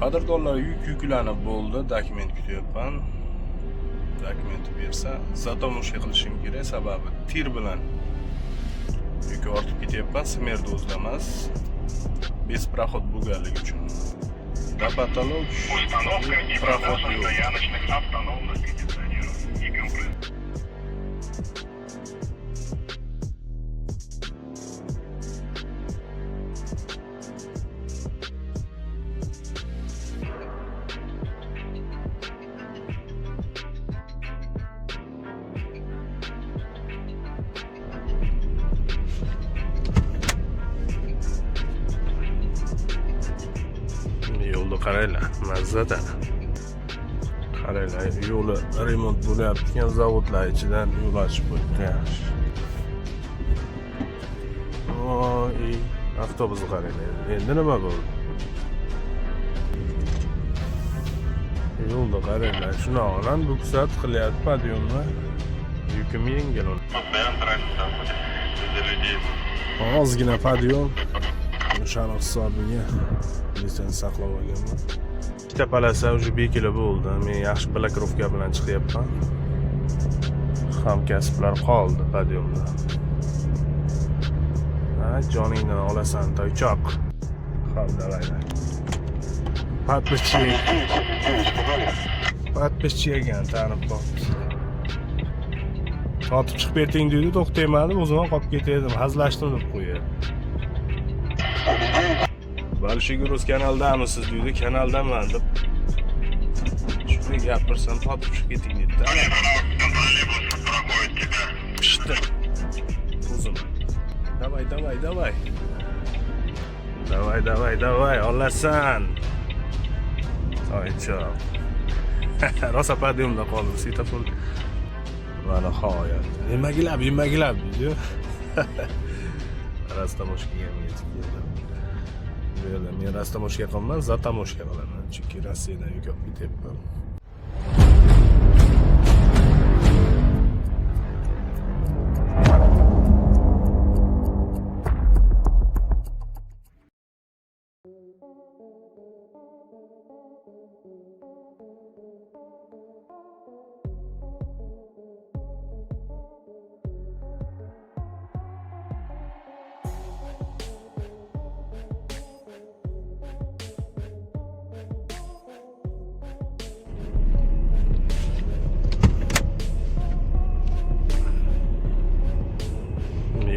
Qadrdonlar yuklanib bo'ldi, dokument kutyapman. Dokumentni bersa, zatomuşka qilishim kerak, sababi tir bilan yuk ortib ketyapman, Smerdozda emas. Беспроход bo'lganligi uchun. До потолок проход yo'q. Yo'lni qaranglar, mazzada. Qaranglar, yo'li remont bo'layotgan zavodlar ichidan yo'l ochib qo'yibdi, yaxshi. Voy, avtobusni qaranglar. Endi nima bo'ldi? Yo'lni qaranglar, shunaqalan buksat qilyapti podyomni. Yukim yengil uni. Ozgina podyom. O'shani hisobiga lisens saqlab olganman. Ikkita palasa уже bekilib bo'ldi. Men yaxshi blokirovka bilan chiqyapman. Hamkasblar qoldi podyomda. Ha, joningdan olasan, toychoq. Xo'p, davaylar. Подписчиgan tanib qoldi. Tortib chiqib berting deydi, to'xtaymadim, o'zim qolib ketadim, hazlashdim deb qo'yadi. Большой Rus kanaldamisiz deydi, kanaldaman deb. Shunga gapirsam, tortib chiqib keting dedi. Pishdi. O'zim. Давай, olasan. Toychoq. Rosa podyomda qoldim, svetofor. Mana hoyat. Yemagilab deydi. Rastamoshkaga yetib keldim. Bu yerda men rastamoshka qilmayman, zatamoshka qilaman. Chunki Rossiyadan yuk olib ketyapman.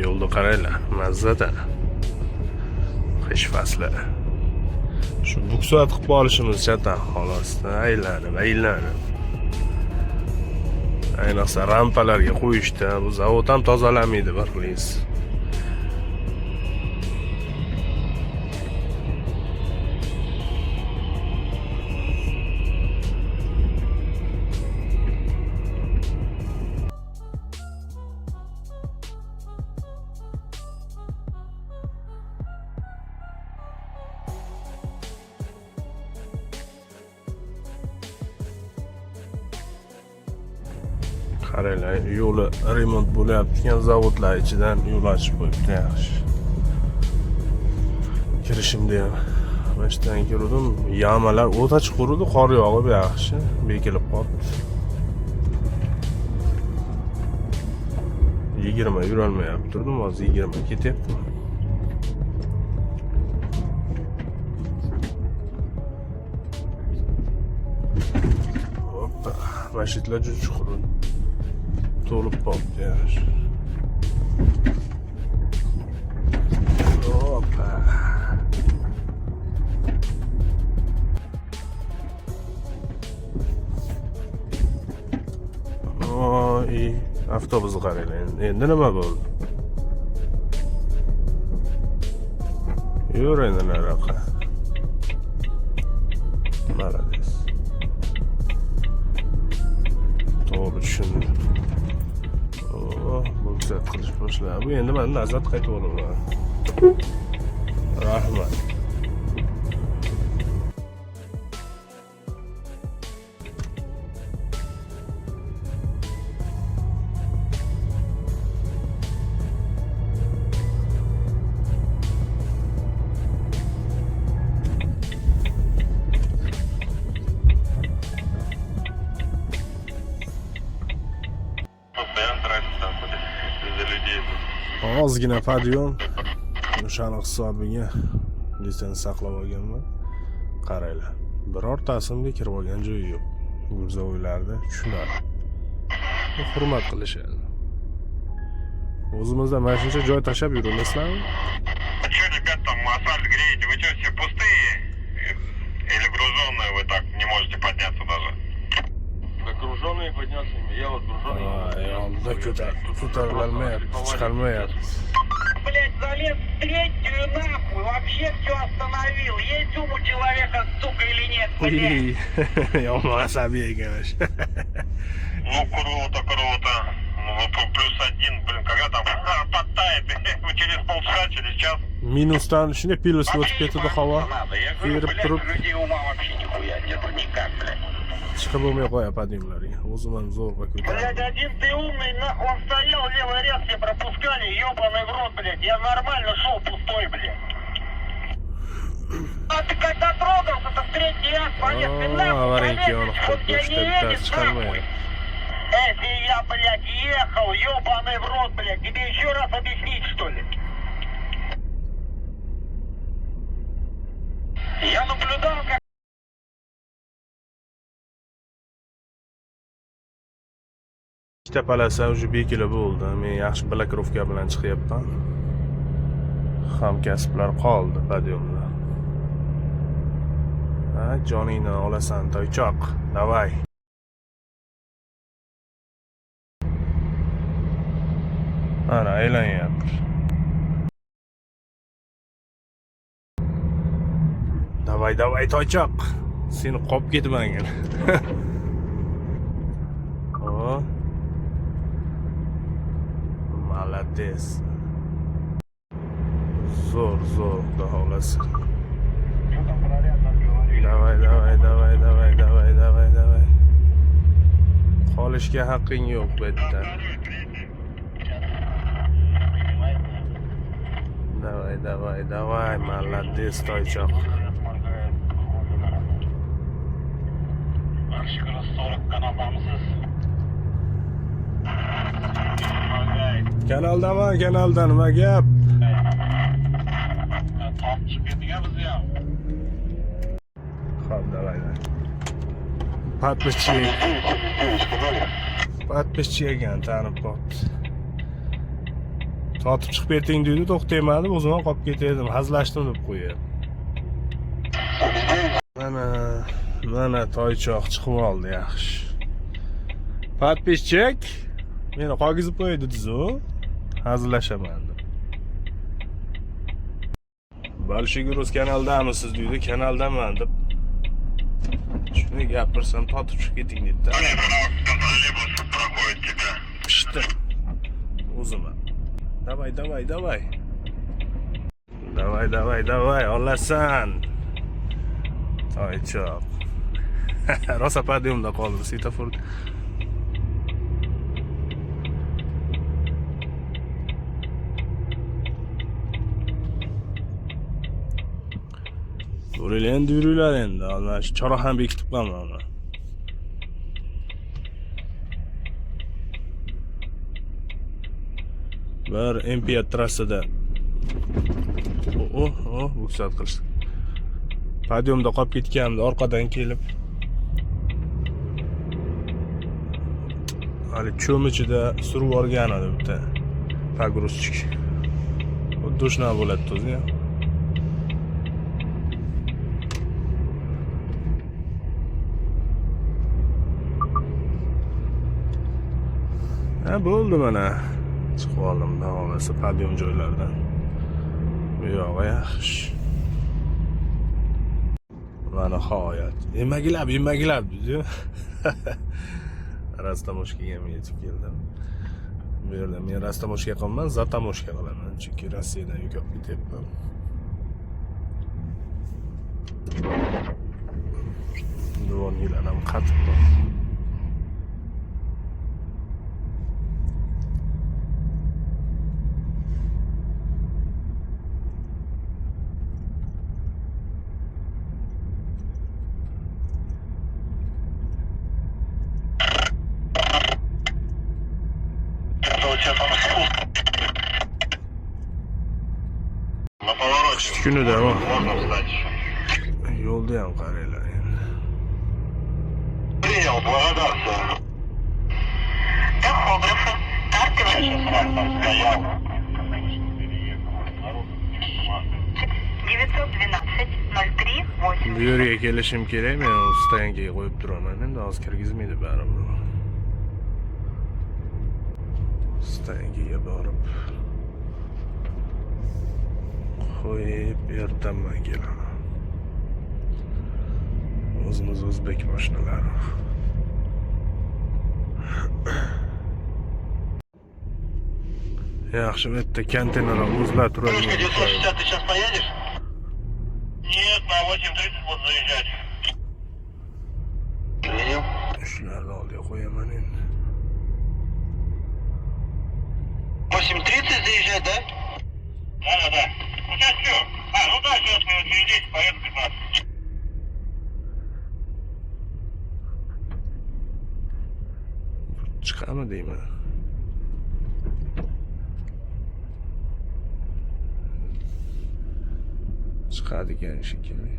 Yo'lni qaranglar, mazzada. Qish fasli. Shu buksat qilib olishimiz chatan xolos. Aylanib. Ayniqsa rampalarga qo'yishda bu zavod ham tozalamaydi, bilingiz. Qaranglar, yo'li remont bo'layotgan zavodlar ichidan yo'l ochib qo'yibdi, yaxshi. Kirishimda ham mashtadan kirdim, yamalar o'ta chiqib edi, qor yog'ib yaxshi, bekilib qoldi. 20 yura olmayapti, turdim, hozir 20 ketyapti. Hoppa, mashitlar juda chuqur. To'lib qoldi, yaxshi. Hoppa. Voy, avtobusni qaranglar. Endi nima bo'ldi? Yur endi nariyoqqa. Malades. To'g'ri tushundim. Buksat qilish boshlar. Bu endi men nazat qaytib olaman. Rahmat. ozgina podъем o'shani hisobiga litsens saqlab olganman. Qaranglar, birortasini kirib olgan joyi yo'q. Gurzovoylarda tushunadi. Hurmat qilishadi. O'zimizda mana shuncha joy tashab yuraverasizlarmi? Что, ребят, там асфальт греете? Вы что, все пустые? Или груженные вы так не можете подняться даже? Да груженные подняться, я вот груженый. Yolda ko'tarilmayapti, chiqarmayapti. Блять, залез в третью нахуй, вообще все остановил. Есть ум у человека, сука, или нет, блять? Yomon asabiy ekan. Ну, круто, круто. Ну, +1, блин, когда там подтает, через полчаса, через час. Minusdan shunday plyusga o'tib ketadi havo. Надо. Я говорю, Verib блядь, turib людей ума вообще нихуя нету, никак, блядь. chiqib bo'lmay qo'yapti podъемlarga. O'zim ham zo'rg'a ko'taraman. Блядь, один ты умный, он стоял, левый ряд все пропускали, ебаный в рот, блядь. Я нормально шел пустой, блядь. А ты когда трогался, то в третий раз полез, ты нахуй аварийки он полезешь, он тебя не едет, нахуй. Если я, блядь, ехал, ебаный в рот, блядь, тебе еще раз объяснить, что ли? Я наблюдал, как... Ikkita palasa уже bekilib bo'ldi. Men yaxshi blokirovka bilan chiqyapman. Hamkasblar qoldi podъемda. Ha, joningni olasan, toychoq. Davay. Ana aylanyapti. Davay toychoq. Seni qop ketmagin. O. Молодец. Zo'r xudo xohlasa. Davay. Qolishga haqqing yo'q bu yerda. Давай, молодец, toychoq. Kanalda nima gap? Xo'p, davay. Подписчик ekan, tanib qopti. Sotib chiqib keting deydi, to'xtaymadim, o'zim ham qolib ketadim, hazillashdim deb qo'yadi. Mana toychoq chiqib oldi, yaxshi. Подписчик meni qog'izib qo'ydi-ku, hazillashaman deb. Большой Груз kanaldamisiz deydi, kanaldaman deb. Shuni gapirsam totib chiqib keting dedi. Pishdi. O'zim. Давай, olasan. Toychoq. Rosa podъемda qoldi, svetofor. Yuringlar endi. Ana shu chora ham bekitib qolman mana. Bir MP trassada. Buksat qilishdi. Podъемda qolib ketganimda orqadan kelib hali cho'm ichida surib yuborgan edi bitta pogruzchik. Xuddi shunaqa bo'ladi o'zi. Bo'ldi mana. Chiqib oldim, davomlasa podъем joylardan. Bu yog'i yaxshi. Mana nihoyat. Emagilab dedi. Rastamoshkaga men yetib keldim. Bu yerda men rastamoshka qilmayman, zatamoshka qilaman, chunki Rossiyadan yuk olib ketyapman. Dvornilar ham qatib bor. ish kunida ama Можно встать. yo'lda ham qaranglar endi. Принял, благодарствую. Тахографы. Карты ваши. Стоял. 912 03 8. Bu yerga kelishim kerak, men stoyankaga qo'yib turaman. Endi hozir kirgizmaydi baribir. Stoyankaga borib qo'yib ertaman kelaman. O'zimiz o'zbek mashinalari. Yaxshi, bu yerda konteynerlar o'zlar turadi. Крышка 960, ты сейчас поедешь? Нет, на 8:30 буду заезжать. Принял. Shularni oldiga qo'yaman endi. 8:30 заезжать, да? Да. Ну сейчас что? Ну да, сейчас минут через 10 поеду 15. Chiqami deyman. Chiqadigan shekilli.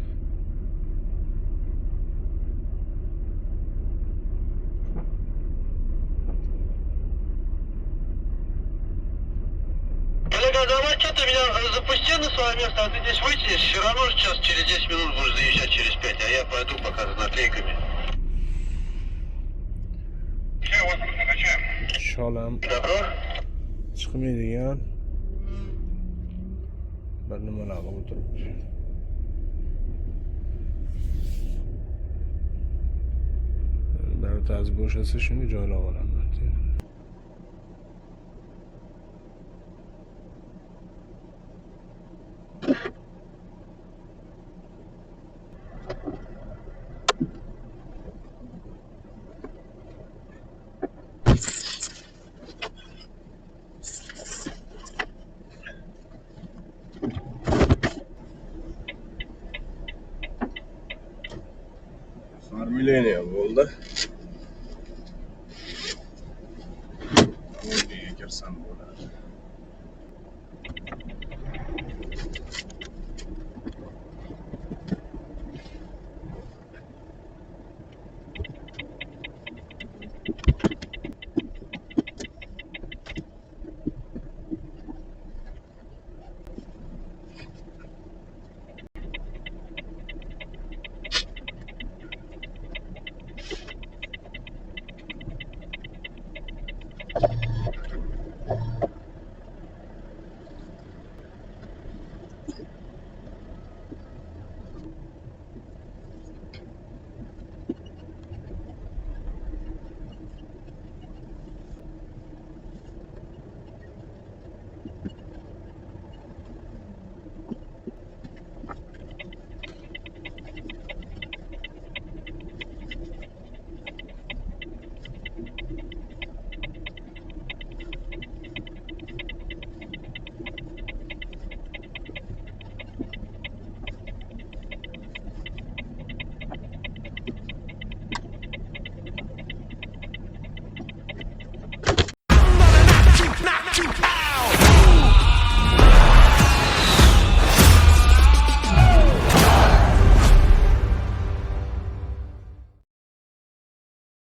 Коллега, давай что ты меня запусти на свое место, а ты здесь выйдешь, все равно сейчас через 10 минут будешь заезжать через 5, а я пойду пока за наклейками. Все, вот накачаем. Sholam Добро? chiqmaydigan bir nimalar qilib o'tiribdi. Darvoza bo'shasa shuni joylab olaman. Оформление bo'ldi. Oldiga kirsam bo'ladi.